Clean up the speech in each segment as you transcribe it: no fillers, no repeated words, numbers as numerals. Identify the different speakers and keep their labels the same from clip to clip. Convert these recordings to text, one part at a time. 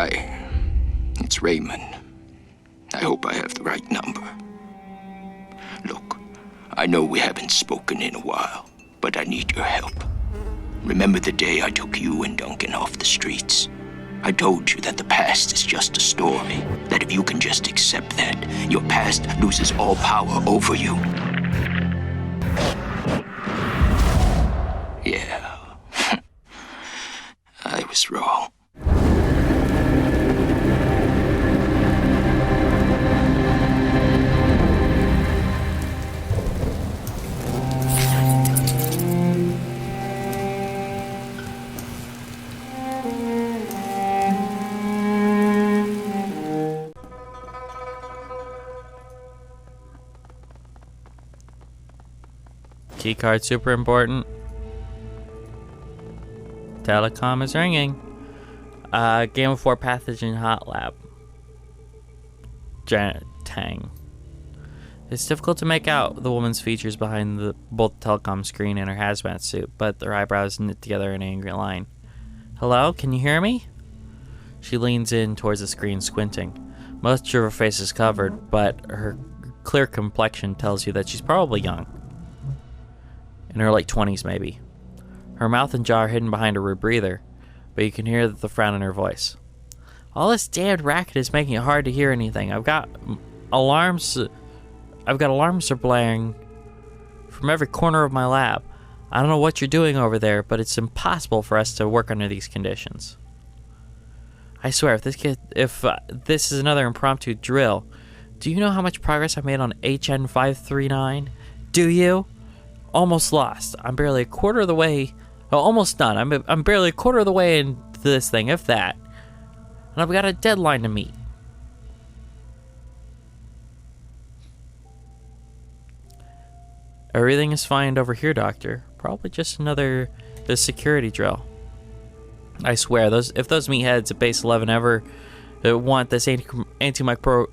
Speaker 1: Hi, it's Raymond. I hope I have the right number. Look, I know we haven't spoken in a while, but I need your help. Remember the day I took you and Duncan off the streets? I told you that the past is just a story, that if you can just accept that, your past loses all power over you. Yeah, I was wrong.
Speaker 2: Keycard super important. Telecom is ringing. Game of 4 Pathogen Hot Lab. Janet Tang. It's difficult to make out the woman's features behind both the telecom screen and her hazmat suit, but their eyebrows knit together in an angry line. Hello, can you hear me? She leans in towards the screen, squinting. Most of her face is covered, but her clear complexion tells you that she's probably young. In her late 20s, maybe. Her mouth and jaw are hidden behind a rebreather, but you can hear the frown in her voice. All this damned racket is making it hard to hear anything. I've got alarms are blaring from every corner of my lab. I don't know what you're doing over there, but it's impossible for us to work under these conditions. I swear, if this is another impromptu drill, do you know how much progress I've made on HN 539? Do you? Almost lost. I'm barely a quarter of the way. Oh, almost done. I'm barely a quarter of the way into this thing, if that. And I've got a deadline to meet. Everything is fine over here, Doctor. Probably just another security drill. I swear, if those meatheads at Base 11 ever want this antimicrobial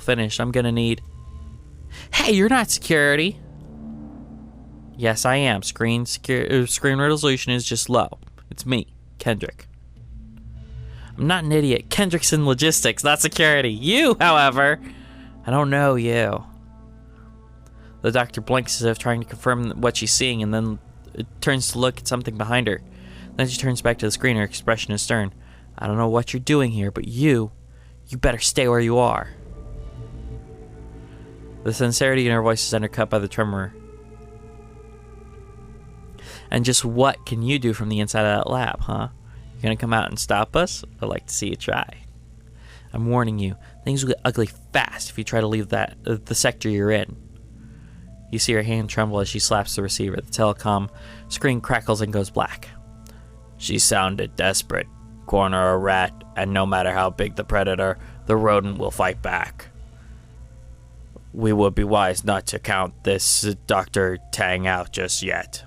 Speaker 2: finish, I'm gonna need... Hey, you're not security! Yes, I am. Screen resolution is just low. It's me, Kendrick. I'm not an idiot. Kendrick's in logistics, not security. You, however, I don't know you. The doctor blinks as if trying to confirm what she's seeing, and then turns to look at something behind her. Then she turns back to the screen. Her expression is stern. I don't know what you're doing here, but you better stay where you are. The sincerity in her voice is undercut by the tremor. And just what can you do from the inside of that lab, huh? You gonna come out and stop us? I'd like to see you try. I'm warning you, things will get ugly fast if you try to leave the sector you're in. You see her hand tremble as she slaps the receiver. The telecom screen crackles and goes black. She sounded desperate. Corner a rat, and no matter how big the predator, the rodent will fight back. We would be wise not to count this Dr. Tang out just yet.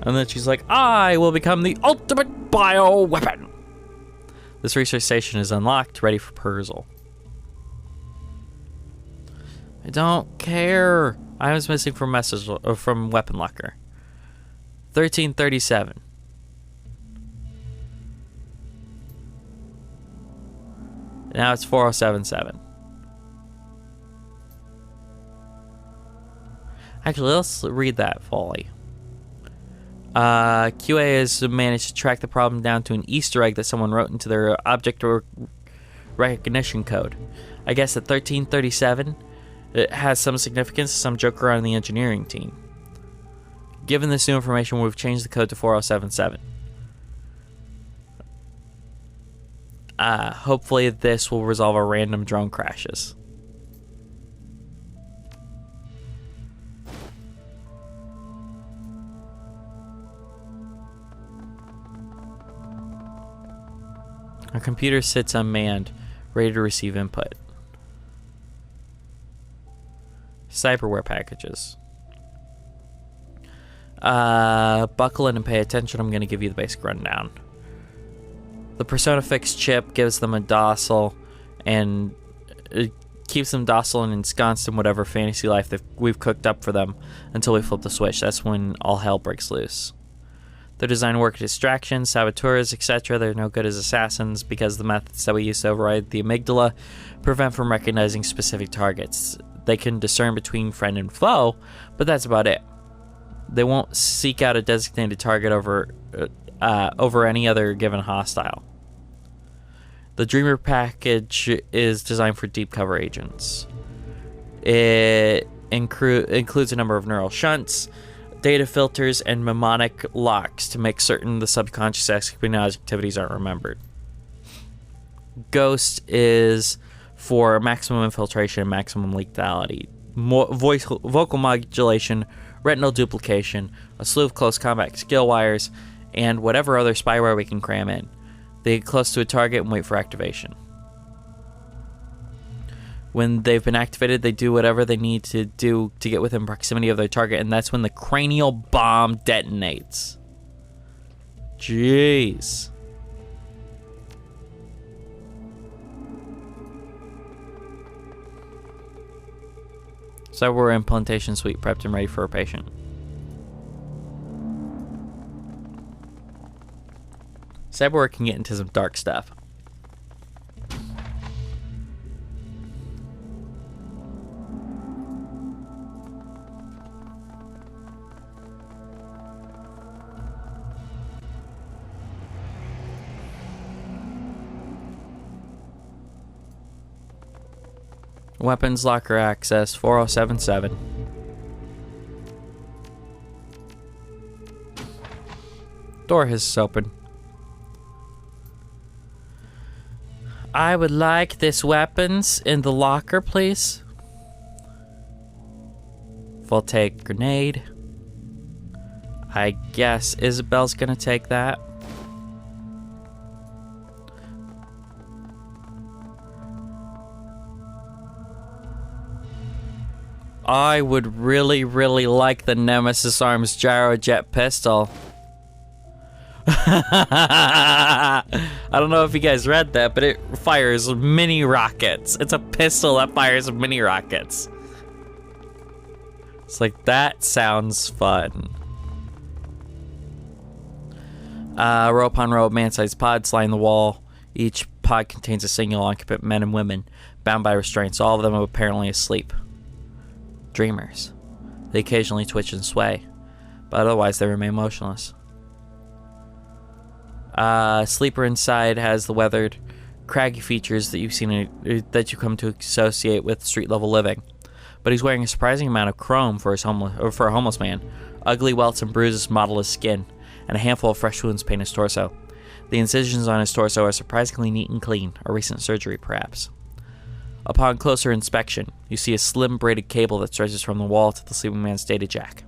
Speaker 2: And then she's like, I will become the ultimate bioweapon. This research station is unlocked, ready for perusal. I don't care. I was missing from Weapon Locker. 1337. Now it's 4077. Actually, let's read that fully. QA has managed to track the problem down to an Easter egg that someone wrote into their object recognition code. I guess at 1337, it has some significance to some joker on the engineering team. Given this new information, we've changed the code to 4077. Hopefully this will resolve our random drone crashes. Our computer sits unmanned, ready to receive input. Cyberware packages. Buckle in and pay attention. I'm going to give you the basic rundown. The Persona Fix chip gives them a docile and it keeps them docile and ensconced in whatever fantasy life that we've cooked up for them until we flip the switch. That's when all hell breaks loose. They're designed to work distractions, saboteurs, etc. They're no good as assassins because the methods that we use to override the amygdala prevent from recognizing specific targets. They can discern between friend and foe, but that's about it. They won't seek out a designated target over any other given hostile. The Dreamer package is designed for deep cover agents. It includes a number of neural shunts, data filters, and mnemonic locks to make certain the subconscious espionage activities aren't remembered. Ghost is for maximum infiltration and maximum lethality, vocal modulation, retinal duplication, a slew of close combat skill wires, and whatever other spyware we can cram in. They get close to a target and wait for activation. When they've been activated, they do whatever they need to do to get within proximity of their target, and that's when the cranial bomb detonates. Jeez. So we're implantation suite prepped and ready for a patient. Cyberpunk can get into some dark stuff. Weapons locker access 4077. Door is open. I would like this weapons in the locker, please. Voltaic grenade. I guess Isabel's gonna take that. I would really, really like the Nemesis Arms Gyrojet pistol. I don't know if you guys read that, but it fires mini rockets. It's a pistol that fires mini rockets. It's like, that sounds fun. Row upon row of man-sized pods line the wall. Each pod contains a single occupant, men and women, bound by restraints, all of them apparently asleep. Dreamers. They occasionally twitch and sway, but otherwise they remain motionless. Sleeper inside has the weathered, craggy features that you come to associate with street-level living, but he's wearing a surprising amount of chrome for a homeless man. Ugly welts and bruises mottle his skin, and a handful of fresh wounds paint his torso. The incisions on his torso are surprisingly neat and clean, a recent surgery perhaps. Upon closer inspection, you see a slim braided cable that stretches from the wall to the sleeping man's data jack.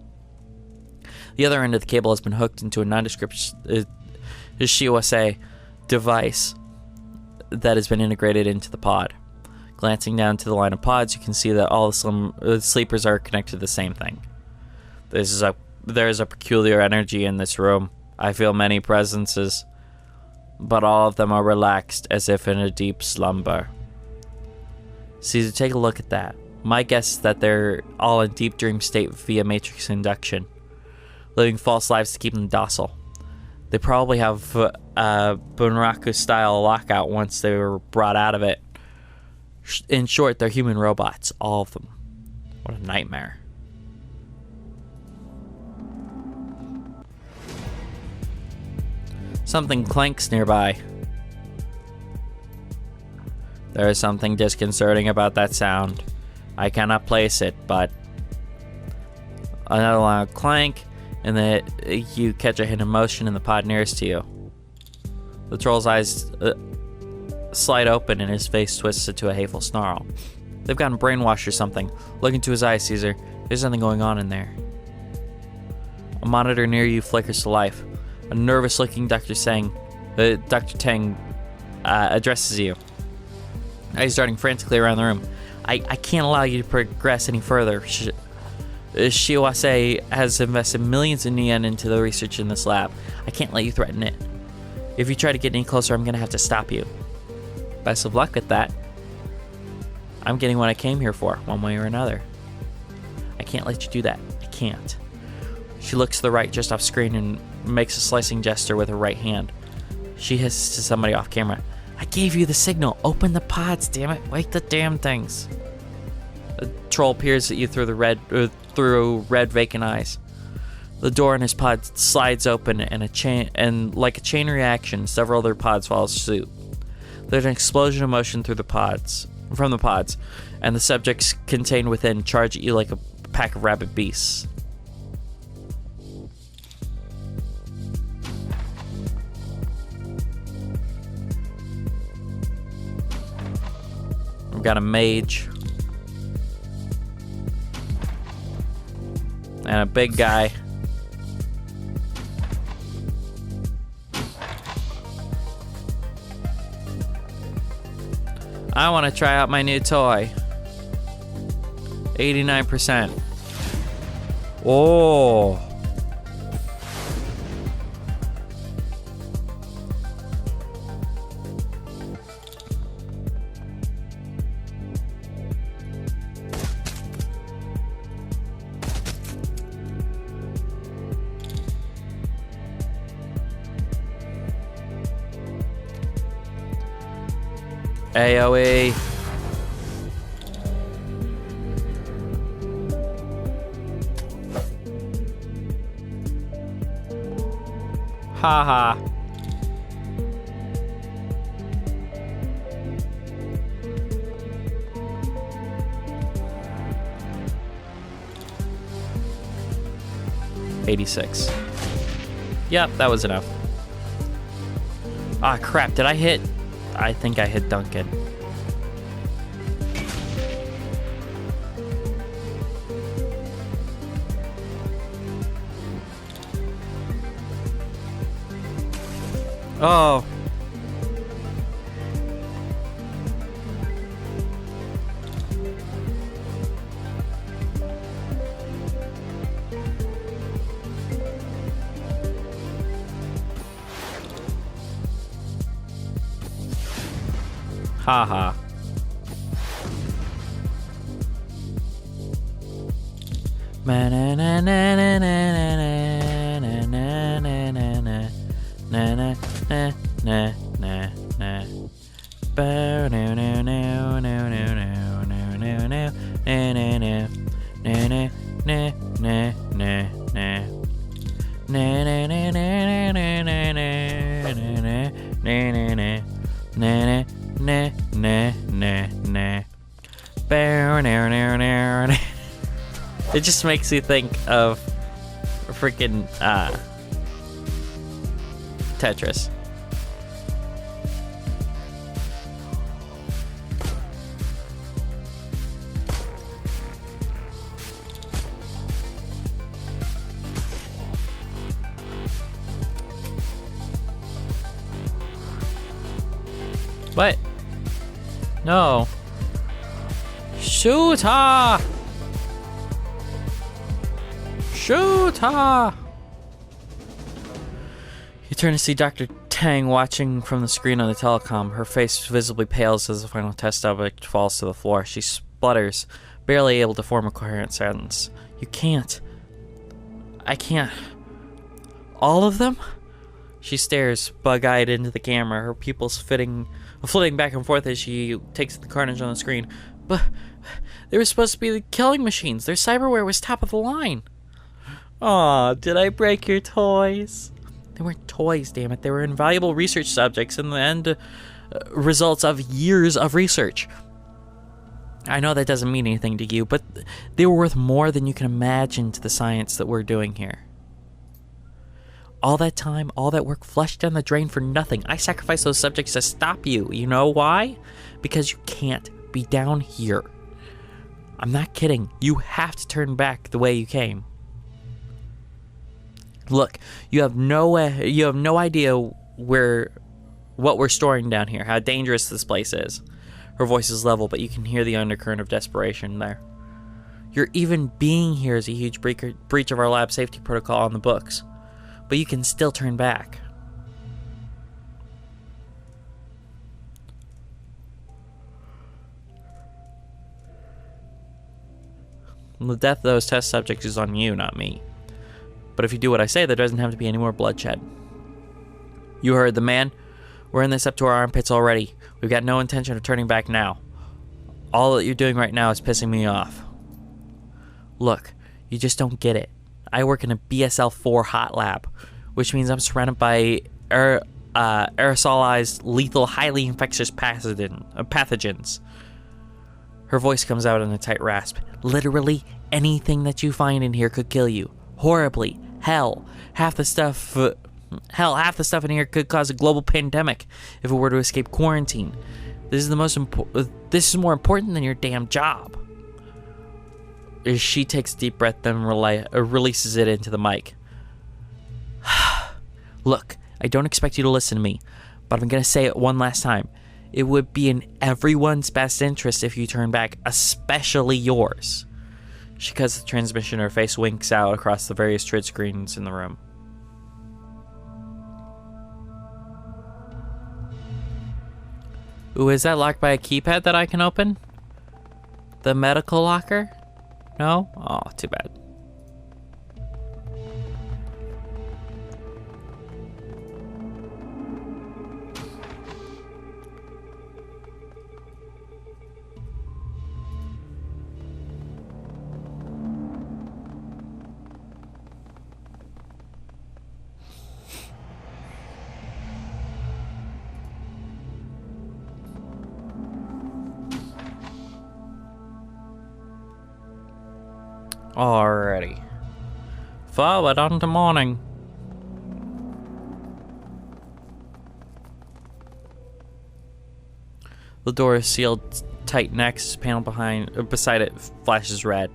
Speaker 2: The other end of the cable has been hooked into a nondescript Shiwase device that has been integrated into the pod. Glancing down to the line of pods, you can see that all the sleepers are connected to the same thing. There is a peculiar energy in this room. I feel many presences, but all of them are relaxed as if in a deep slumber. Caesar, take a look at that. My guess is that they're all in deep dream state via matrix induction, living false lives to keep them docile. They probably have Bunraku-style lockout once they were brought out of it. In short, they're human robots, all of them. What a nightmare. Something clanks nearby. There is something disconcerting about that sound. I cannot place it, but another loud clank, and then you catch a hint of motion in the pod nearest to you. The troll's eyes slide open and his face twists into a hateful snarl. They've gotten brainwashed or something. Look into his eyes, Caesar. There's something going on in there. A monitor near you flickers to life. A nervous-looking Dr. Tang addresses you. He's darting frantically around the room. I can't allow you to progress any further. Shiwase has invested millions in yen into the research in this lab. I can't let you threaten it. If you try to get any closer, I'm going to have to stop you. Best of luck with that. I'm getting what I came here for, one way or another. I can't let you do that. I can't. She looks to the right just off screen and makes a slicing gesture with her right hand. She hisses to somebody off camera. I gave you the signal. Open the pods, damn it. Wake the damn things. A troll peers at you through red vacant eyes. The door in his pod slides open, and like a chain reaction, several other pods follow suit. There's an explosion of motion from the pods, and the subjects contained within charge at you like a pack of rabid beasts. We've got a mage. And a big guy. I want to try out my new toy. 89%. Oh. AoE. Haha. $86. Yep, that was enough. Ah, crap. Did I hit? I think I hit Duncan. Oh. Haha. It just makes you think of freaking Tetris. What? No. Shoot her! Shoot her! You turn to see Dr. Tang watching from the screen on the telecom. Her face visibly pales as the final test object falls to the floor. She splutters, barely able to form a coherent sentence. You can't. I can't. All of them? She stares, bug-eyed, into the camera, her pupils flitting back and forth as she takes the carnage on the screen. But they were supposed to be the killing machines. Their cyberware was top of the line. Aw, did I break your toys? They weren't toys, damn it. They were invaluable research subjects and the end results of years of research. I know that doesn't mean anything to you, but they were worth more than you can imagine to the science that we're doing here. All that time, all that work flushed down the drain for nothing. I sacrificed those subjects to stop you. You know why? Because you can't be down here. I'm not kidding. You have to turn back the way you came. Look, you have no idea what we're storing down here, how dangerous this place is. Her voice is level, but you can hear the undercurrent of desperation there. Your even being here is a huge breach of our lab safety protocol on the books. But you can still turn back. The death of those test subjects is on you, not me. But if you do what I say, there doesn't have to be any more bloodshed. You heard the man. We're in this up to our armpits already. We've got no intention of turning back now. All that you're doing right now is pissing me off. Look, you just don't get it. I work in a BSL-4 hot lab, which means I'm surrounded by aerosolized, lethal, highly infectious pathogens. Her voice comes out in a tight rasp. Literally anything that you find in here could kill you. Horribly. Hell, half the stuff in here could cause a global pandemic if it were to escape quarantine. This is more important than your damn job. She takes a deep breath, then releases it into the mic. Look, I don't expect you to listen to me, but I'm going to say it one last time. It would be in everyone's best interest if you turn back, especially yours. She cuts the transmission, her face winks out across the various trid screens in the room. Ooh, is that locked by a keypad that I can open? The medical locker? No? Oh, too bad. Alrighty. Forward on to morning. The door is sealed tight next. Panel beside it flashes red.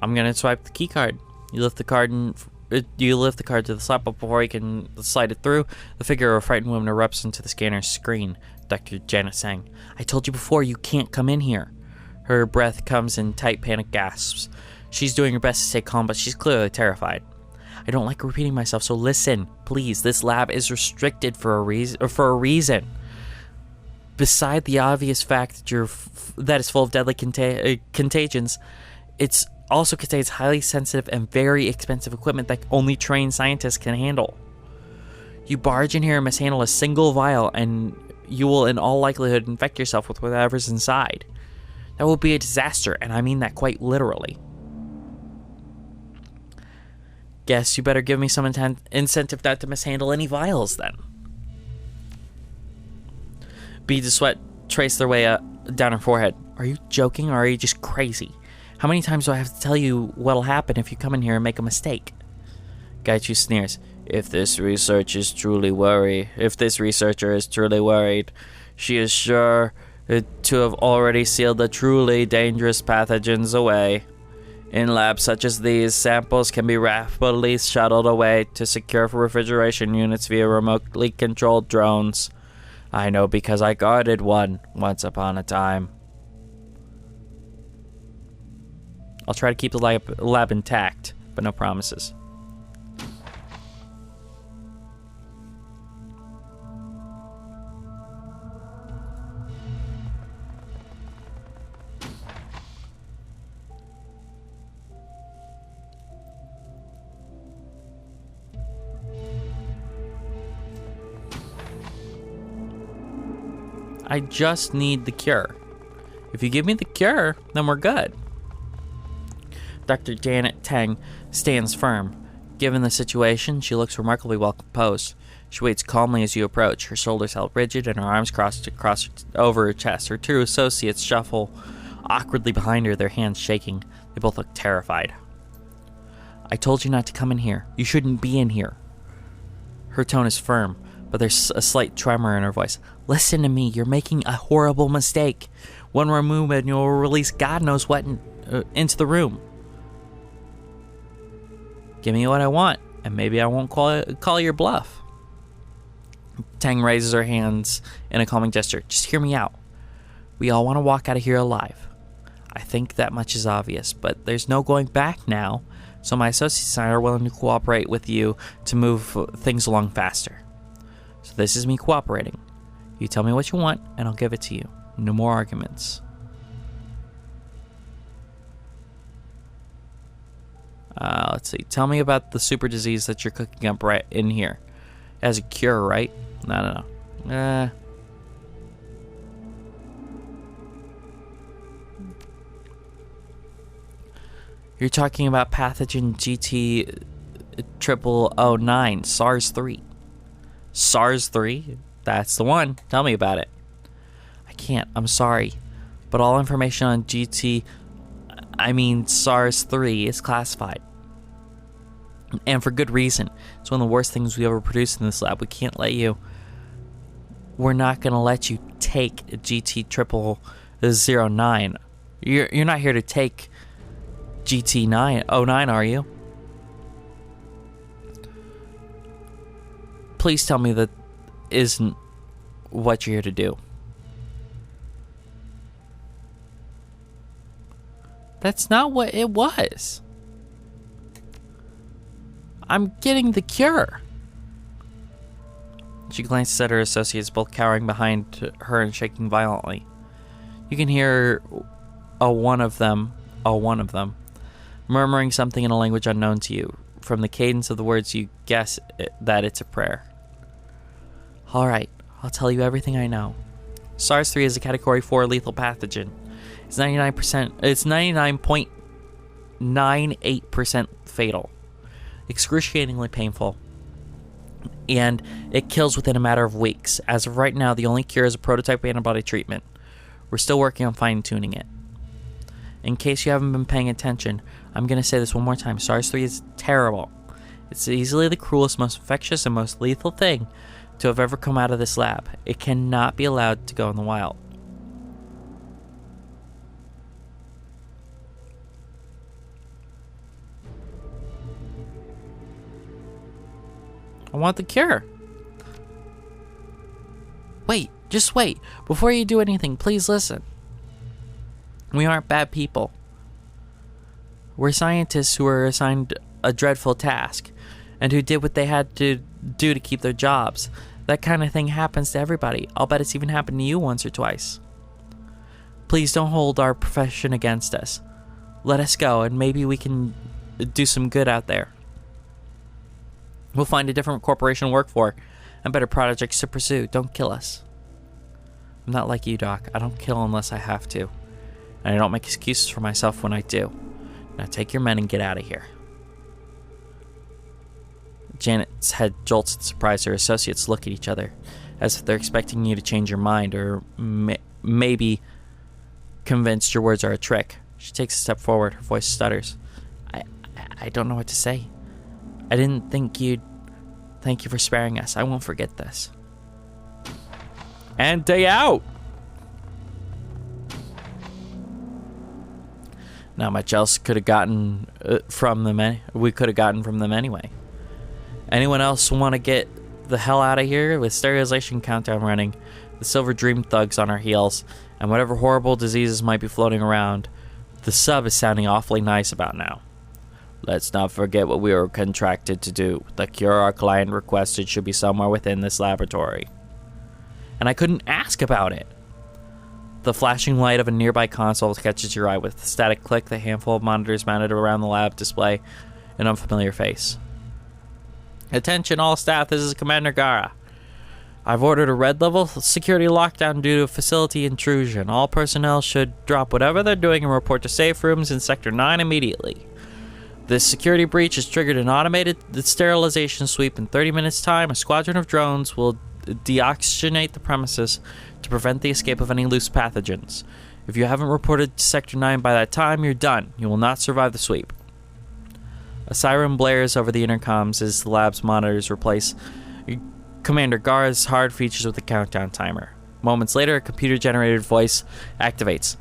Speaker 2: I'm gonna swipe the key card. You lift the card to the slot, but before you can slide it through, the figure of a frightened woman erupts into the scanner's screen. Dr. Janet sang, "I told you before, you can't come in here." Her breath comes in tight panic gasps. She's doing her best to stay calm, but she's clearly terrified. I don't like repeating myself, so listen, please. This lab is restricted for a reason. Beside the obvious fact that it's full of deadly contagions, it also contains highly sensitive and very expensive equipment that only trained scientists can handle. You barge in here and mishandle a single vial, and you will in all likelihood infect yourself with whatever's inside. That will be a disaster, and I mean that quite literally. Guess you better give me some incentive not to mishandle any vials, then. Beads of sweat trace their way down her forehead. Are you joking, or are you just crazy? How many times do I have to tell you what'll happen if you come in here and make a mistake? Gaichu sneers. If this researcher is truly worried, she is sure to have already sealed the truly dangerous pathogens away. In labs such as these, samples can be rapidly shuttled away to secure refrigeration units via remotely controlled drones. I know because I guarded one once upon a time. I'll try to keep the lab intact, but no promises. I just need the cure. If you give me the cure, then we're good. Dr. Janet Tang stands firm. Given the situation, she looks remarkably well composed. She waits calmly as you approach, her shoulders held rigid and her arms crossed over her chest. Her two associates shuffle awkwardly behind her, their hands shaking. They both look terrified. I told you not to come in here. You shouldn't be in here. Her tone is firm, but there's a slight tremor in her voice. Listen to me, you're making a horrible mistake. One more move and you'll release God knows what into the room. Give me what I want, and maybe I won't call your bluff. Tang raises her hands in a calming gesture. Just hear me out. We all want to walk out of here alive. I think that much is obvious, but there's no going back now, so my associates and I are willing to cooperate with you to move things along faster. So this is me cooperating. You tell me what you want, and I'll give it to you. No more arguments. Let's see. Tell me about the super disease that you're cooking up right in here. It has a cure, right? No. You're talking about pathogen GT 0009, SARS-3. SARS-3? That's the one. Tell me about it. I can't. I'm sorry. But all information on SARS-3 is classified. And for good reason. It's one of the worst things we ever produced in this lab. We can't let you... We're not going to let you take GT 0009. You're not here to take GT 09, are you? Please tell me that isn't what you're here to do. That's not what it was. I'm getting the cure. She glances at her associates, both cowering behind her and shaking violently. You can hear one of them, murmuring something in a language unknown to you. From the cadence of the words, you guess that it's a prayer. All right, I'll tell you everything I know. SARS-3 is a Category 4 lethal pathogen. It's 99.98% fatal, excruciatingly painful, and it kills within a matter of weeks. As of right now, the only cure is a prototype antibody treatment. We're still working on fine-tuning it. In case you haven't been paying attention, I'm going to say this one more time. SARS-3 is terrible. It's easily the cruelest, most infectious, and most lethal thing to have ever come out of this lab. It cannot be allowed to go in the wild. I want the cure. Wait, just wait. Before you do anything, please listen. We aren't bad people. We're scientists who were assigned a dreadful task and who did what they had to do to keep their jobs. That kind of thing happens to everybody. I'll bet it's even happened to you once or twice. Please don't hold our profession against us. Let us go and maybe we can do some good out there. We'll find a different corporation to work for and better projects to pursue. Don't kill us. I'm not like you, Doc. I don't kill unless I have to. And I don't make excuses for myself when I do. Now take your men and get out of here. Janet's head jolts in surprise. Her associates look at each other as if they're expecting you to change your mind or maybe convinced your words are a trick. She takes a step forward. Her voice stutters. I don't know what to say. I didn't think you'd... Thank you for sparing us. I won't forget this. And day out! Not much else could have gotten from them. We could have gotten from them anyway. Anyone else want to get the hell out of here? With sterilization countdown running, the Silver Dream thugs on our heels, and whatever horrible diseases might be floating around, the sub is sounding awfully nice about now. Let's not forget what we were contracted to do. The cure our client requested should be somewhere within this laboratory. And I couldn't ask about it. The flashing light of a nearby console catches your eye. With a static click, the handful of monitors mounted around the lab display an unfamiliar face. Attention all staff, this is Commander Gara. I've ordered a red level security lockdown due to facility intrusion. All personnel should drop whatever they're doing and report to safe rooms in Sector 9 immediately. This security breach has triggered an automated sterilization sweep. In 30 minutes' time, a squadron of drones will deoxygenate the premises to prevent the escape of any loose pathogens. If you haven't reported to Sector 9 by that time, you're done. You will not survive the sweep. A siren blares over the intercoms as the lab's monitors replace Commander Gara's hard features with a countdown timer. Moments later, a computer-generated voice activates.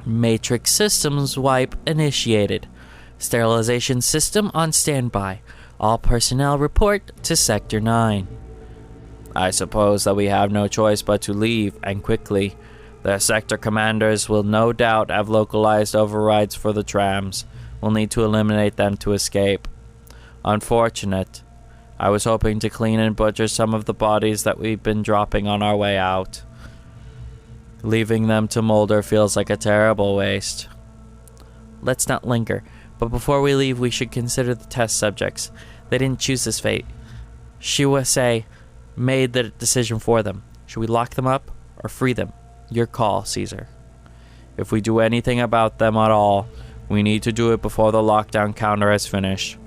Speaker 2: Matrix systems wipe initiated. Sterilization system on standby. All personnel report to Sector 9. I suppose that we have no choice but to leave, and quickly. Their sector commanders will no doubt have localized overrides for the trams. We'll need to eliminate them to escape. Unfortunate. I was hoping to clean and butcher some of the bodies that we've been dropping on our way out. Leaving them to molder feels like a terrible waste. Let's not linger. But before we leave, we should consider the test subjects. They didn't choose this fate. Shiwase made the decision for them. Should we lock them up or free them? Your call, Caesar. If we do anything about them at all, we need to do it before the lockdown counter has finished.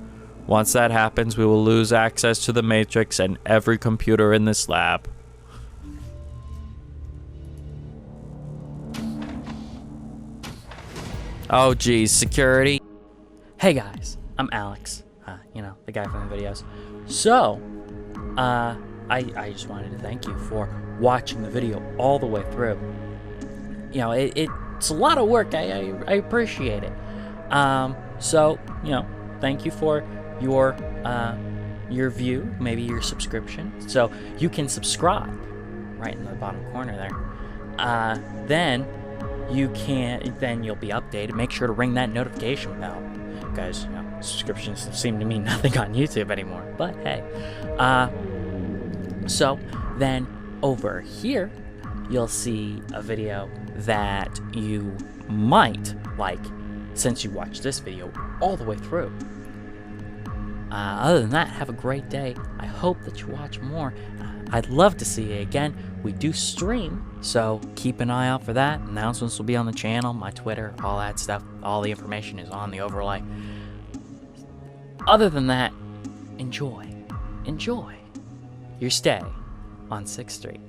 Speaker 2: Once that happens, we will lose access to the Matrix and every computer in this lab. Oh geez, security. Hey guys, I'm Alex. The guy from the videos. So, I just wanted to thank you for watching the video all the way through. It's a lot of work. I appreciate it. So, thank you for your view, maybe your subscription. So you can subscribe right in the bottom corner there. Then you'll be updated. Make sure to ring that notification bell, because subscriptions seem to mean nothing on YouTube anymore. But hey, so then over here you'll see a video that you might like, since you watched this video all the way through. Other than that, have a great day. I hope that you watch more. I'd love to see you again. We do stream, so keep an eye out for that. Announcements will be on the channel, my Twitter, all that stuff. All the information is on the overlay. Other than that, enjoy your stay on 6th Street.